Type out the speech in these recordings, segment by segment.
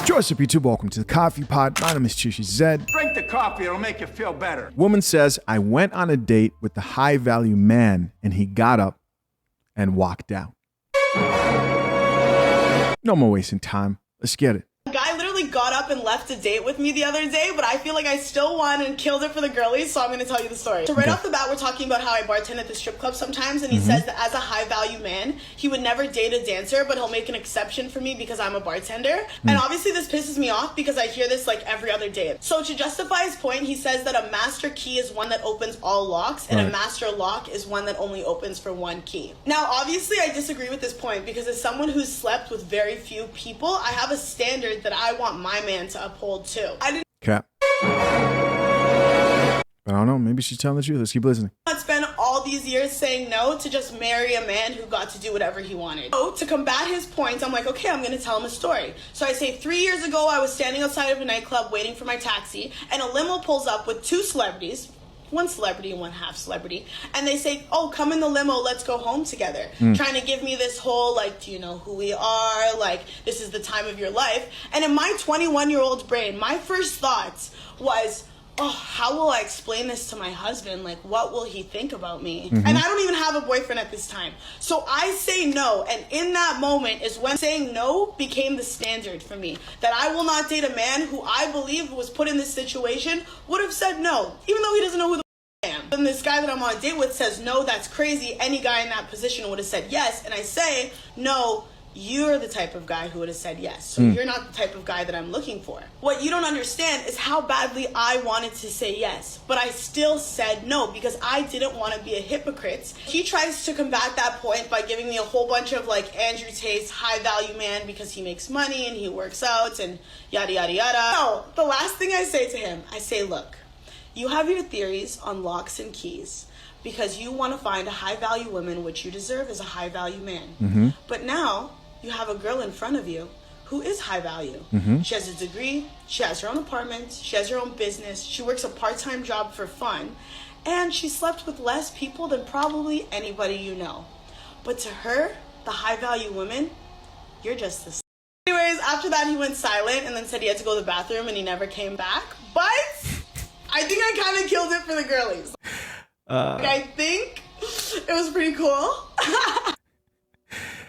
What's up, YouTube? Welcome to the Coffee Pod. My name is Chishi Zed. Drink the coffee, it'll make you feel better. Woman says, I went on a date with the high-value man, and he got up and walked out. No more wasting time. Let's get it. A guy literally got up and left a date with me the other day, but I feel like I still won and killed it for the girlies, so I'm going to tell you the story. So right off the bat, we're talking about how I bartend at the strip club sometimes, and he says that as a high-value man, he would never date a dancer, but he'll make an exception for me because I'm a bartender. And obviously this pisses me off because I hear this like every other day. So to justify his point, he says that a master key is one that opens all locks, and a master lock is one that only opens for one key. Now, obviously, I disagree with this point because as someone who's slept with very few people, I have a standard that I want my man to uphold too. Cap. I don't know. Maybe she's telling the truth. Let's keep listening. Not spend all these years saying no to just marry a man who got to do whatever he wanted. So to combat his points, I'm like, okay, I'm going to tell him a story. So I say 3 years ago, I was standing outside of a nightclub waiting for my taxi, and a limo pulls up with two celebrities. One celebrity and one half celebrity, and they say, oh, come in the limo, let's go home together. Trying to give me this whole like, do you know who we are, like this is the time of your life. And in my 21-year-old brain, my first thoughts was, oh, how will I explain this to my husband? Like, what will he think about me? And I don't even have a boyfriend at this time. So I say no. And in that moment is when saying no became the standard for me. That I will not date a man who I believe was put in this situation would have said no, even though he doesn't know who the I am. And this guy that I'm on a date with says, no, that's crazy. Any guy in that position would have said yes. And I say, no, you're the type of guy who would have said yes. So you're not the type of guy that I'm looking for. What you don't understand is how badly I wanted to say yes, but I still said no because I didn't want to be a hypocrite. He tries to combat that point by giving me a whole bunch of like Andrew Tate's high value man because he makes money and he works out and yada, yada, yada. No, the last thing I say to him, I say, look, you have your theories on locks and keys because you want to find a high value woman, which you deserve as a high value man. But now you have a girl in front of you who is high value. She has a degree, she has her own apartment, she has her own business, she works a part-time job for fun, and she slept with less people than probably anybody you know. But to her, the high value woman, you're just the Anyways, after that he went silent and then said he had to go to the bathroom and he never came back. But I think I kind of killed it for the girlies. I think it was pretty cool.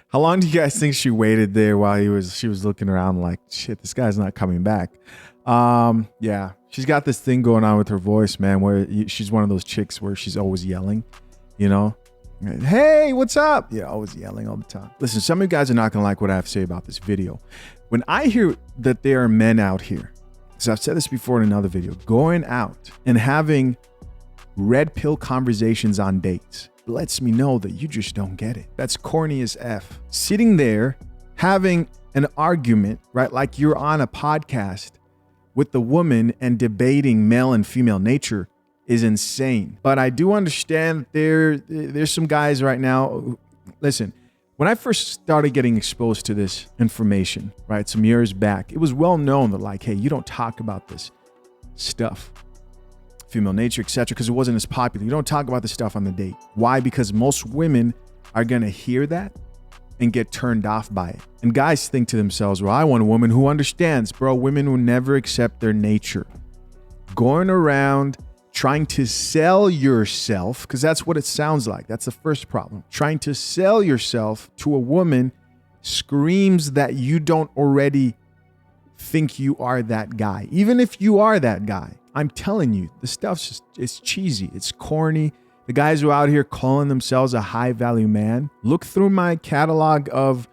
How long do you guys think she waited there while she was looking around like, shit, this guy's not coming back? Yeah, she's got this thing going on with her voice, man, where she's one of those chicks where she's always yelling, you know? Hey, what's up? Yeah, always yelling all the time. Listen, some of you guys are not going to like what I have to say about this video. When I hear that there are men out here, because I've said this before in another video, going out and having red pill conversations on dates lets me know that you just don't get it. That's corny as F. Sitting there having an argument, right? Like you're on a podcast with the woman and debating male and female nature is insane. But I do understand there's some guys right now. Listen, when I first started getting exposed to this information, right, some years back, it was well known that like, hey, you don't talk about this stuff, female nature, etc., because it wasn't as popular. You don't talk about this stuff on the date. Why? Because most women are going to hear that and get turned off by it. And guys think to themselves, well, I want a woman who understands. Bro, women will never accept their nature. Going around trying to sell yourself, because that's what it sounds like. That's the first problem. Trying to sell yourself to a woman screams that you don't already think you are that guy. Even if you are that guy, I'm telling you, the stuff's just, it's cheesy. It's corny. The guys who are out here calling themselves a high value man, look through my catalog of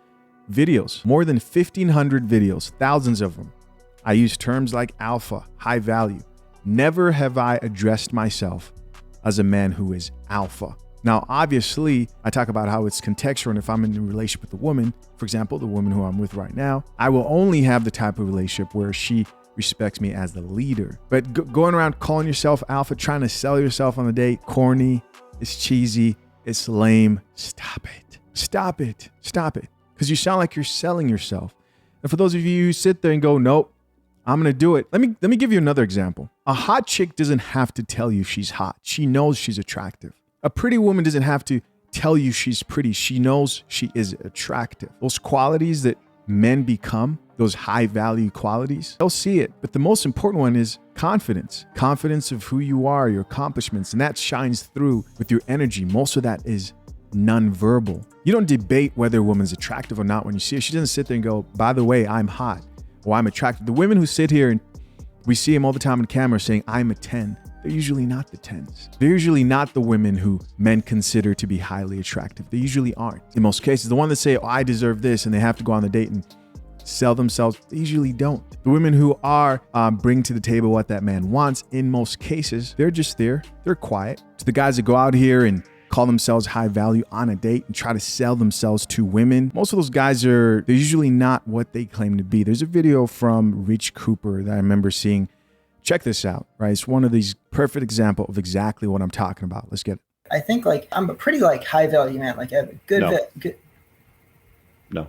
videos, more than 1,500 videos, thousands of them. I use terms like alpha, high value. Never have I addressed myself as a man who is alpha. Now, obviously, I talk about how it's contextual, and if I'm in a relationship with a woman, for example, the woman who I'm with right now, I will only have the type of relationship where she respects me as the leader. But going around calling yourself alpha, trying to sell yourself on the date, corny, it's cheesy, it's lame. Stop it. Stop it. Stop it. Because you sound like you're selling yourself. And for those of you who sit there and go, nope, I'm going to do it. Let me give you another example. A hot chick doesn't have to tell you she's hot. She knows she's attractive. A pretty woman doesn't have to tell you she's pretty. She knows she is attractive. Those qualities that men become, those high value qualities, they'll see it. But the most important one is confidence. Confidence of who you are, your accomplishments, and that shines through with your energy. Most of that is nonverbal. You don't debate whether a woman's attractive or not when you see her. She doesn't sit there and go, by the way, I'm hot or I'm attractive. The women who sit here and we see them all the time on camera saying, I'm a 10. They're usually not the 10s. They're usually not the women who men consider to be highly attractive. They usually aren't. In most cases, the one that say, oh, I deserve this, and they have to go on the date and sell themselves, they usually don't. The women who are bring to the table what that man wants, in most cases, they're just there. They're quiet. To the guys that go out here and call themselves high value on a date and try to sell themselves to women, most of those guys they're usually not what they claim to be. There's a video from Rich Cooper that I remember seeing. Check this out, right? It's one of these perfect example of exactly what I'm talking about. Let's get it. I think like I'm a pretty like high value man. Like I have a good. No.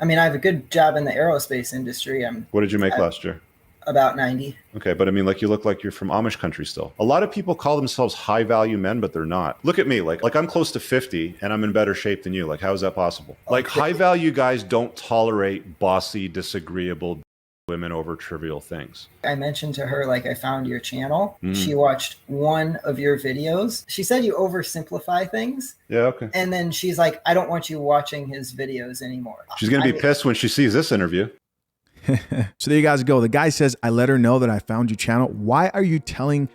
I mean, I have a good job in the aerospace industry. What did you make last year? About 90. Okay, but I mean, like you look like you're from Amish country still. A lot of people call themselves high value men, but they're not. Look at me, like I'm close to 50 and I'm in better shape than you. Like, how is that possible? Like high value guys don't tolerate bossy, disagreeable women over trivial things. I mentioned to her, like, I found your channel. She watched one of your videos. She said you oversimplify things. Yeah, okay. And then she's like, I don't want you watching his videos anymore. She's going to be pissed when she sees this interview. So there you guys go. The guy says, I let her know that I found your channel. Why are you telling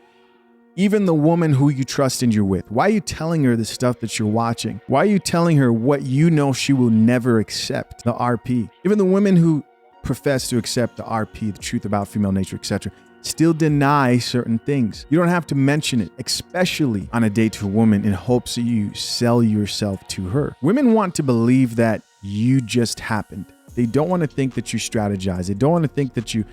even the woman who you trust and you're with? Why are you telling her the stuff that you're watching? Why are you telling her what you know she will never accept, the RP? Even the women who profess to accept the RP, the truth about female nature, etc., still deny certain things. You don't have to mention it, especially on a date to a woman, in hopes that you sell yourself to her. Women want to believe that you just happened. They don't want to think that you strategize. They don't want to think that you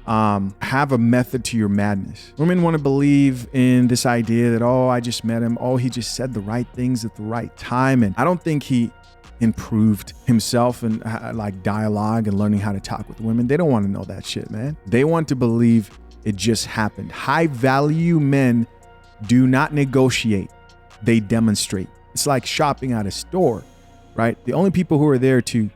have a method to your madness. Women want to believe in this idea that, oh, I just met him. Oh, he just said the right things at the right time. And I don't think he improved himself and like dialogue and learning how to talk with women. They don't want to know that shit, man. They want to believe it just happened. High value men do not negotiate. They demonstrate. It's like shopping at a store, right? The only people who are there to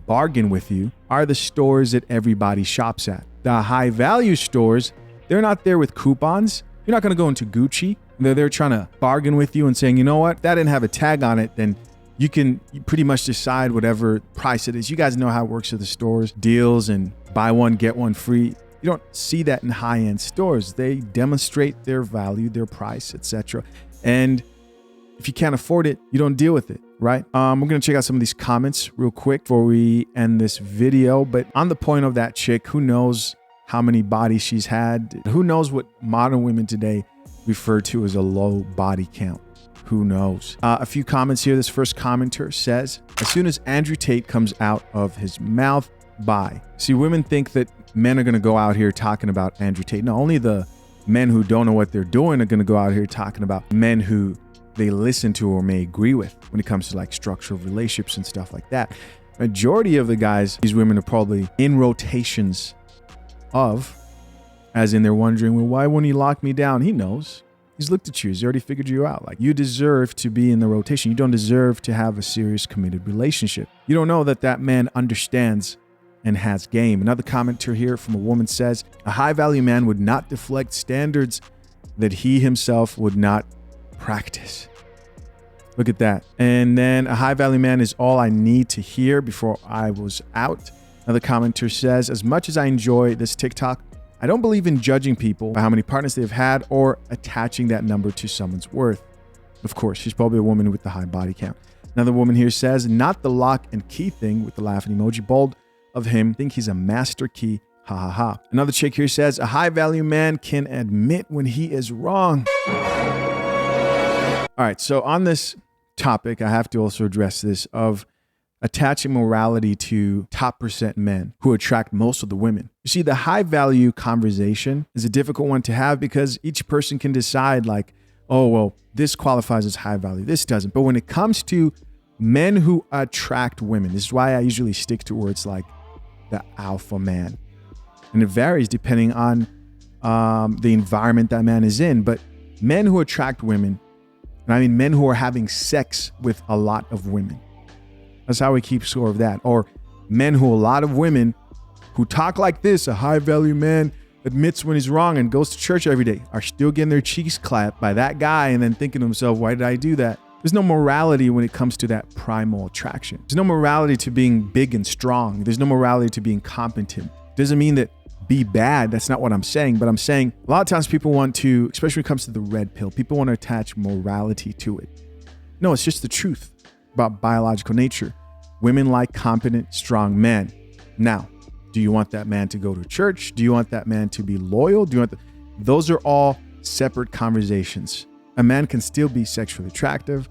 bargain with you are the stores that everybody shops at. The high value stores, they're not there with coupons. You're not going to go into Gucci. They're there trying to bargain with you and saying, you know what? If that didn't have a tag on it, then you can pretty much decide whatever price it is. You guys know how it works at the stores, deals and buy one, get one free. You don't see that in high-end stores. They demonstrate their value, their price, etc. And if you can't afford it, you don't deal with it, right? We're going to check out some of these comments real quick before we end this video. But on the point of that chick, who knows how many bodies she's had? Who knows what modern women today refer to as a low body count? Who knows? A few comments here. This first commenter says, as soon as Andrew Tate comes out of his mouth, bye. See, women think that men are going to go out here talking about Andrew Tate. No, only the men who don't know what they're doing are going to go out here talking about men who they listen to or may agree with when it comes to like structural relationships and stuff like that. Majority of the guys these women are probably in rotations of, as in they're wondering, well, why won't he lock me down? He knows. He's looked at you. He's already figured you out. Like, you deserve to be in the rotation. You don't deserve to have a serious committed relationship. You don't know that that man understands and has game. Another commenter here from a woman says, a high value man would not deflect standards that he himself would not practice. Look at that. And then a high value man is all I need to hear before I was out. Another commenter says, as much as I enjoy this TikTok, I don't believe in judging people by how many partners they've had or attaching that number to someone's worth. Of course, she's probably a woman with the high body count. Another woman here says, not the lock and key thing with the laughing emoji. Bold of him. Think he's a master key. Ha ha ha. Another chick here says, a high value man can admit when he is wrong. All right. So on this topic, I have to also address this of attaching morality to top percent men who attract most of the women. You see, the high value conversation is a difficult one to have because each person can decide like, oh, well, this qualifies as high value. This doesn't. But when it comes to men who attract women, this is why I usually stick to words like the alpha man. And it varies depending on the environment that man is in. But men who attract women, and I mean men who are having sex with a lot of women. That's how we keep score of that. Or Men who a lot of women who talk like this, a high value man admits when he's wrong and goes to church every day, are still getting their cheeks clapped by that guy and then thinking to himself, why did I do that? There's no morality when it comes to that primal attraction. There's no morality to being big and strong. There's no morality to being competent. Doesn't mean that be bad. That's not what I'm saying. But I'm saying a lot of times people want to, especially when it comes to the red pill, people want to attach morality to it. No, it's just the truth about biological nature. Women like competent, strong men. Now, do you want that man to go to church? Do you want that man to be loyal? Those are all separate conversations. A man can still be sexually attractive.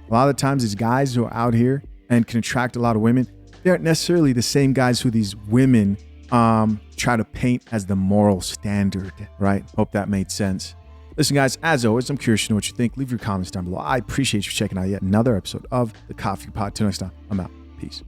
A lot of the times these guys who are out here and can attract a lot of women, they aren't necessarily the same guys who these women try to paint as the moral standard, right? Hope that made sense. Listen, guys, as always, I'm curious to know what you think. Leave your comments down below. I appreciate you checking out yet another episode of The Coffee Pot. Till next time, I'm out. Peace.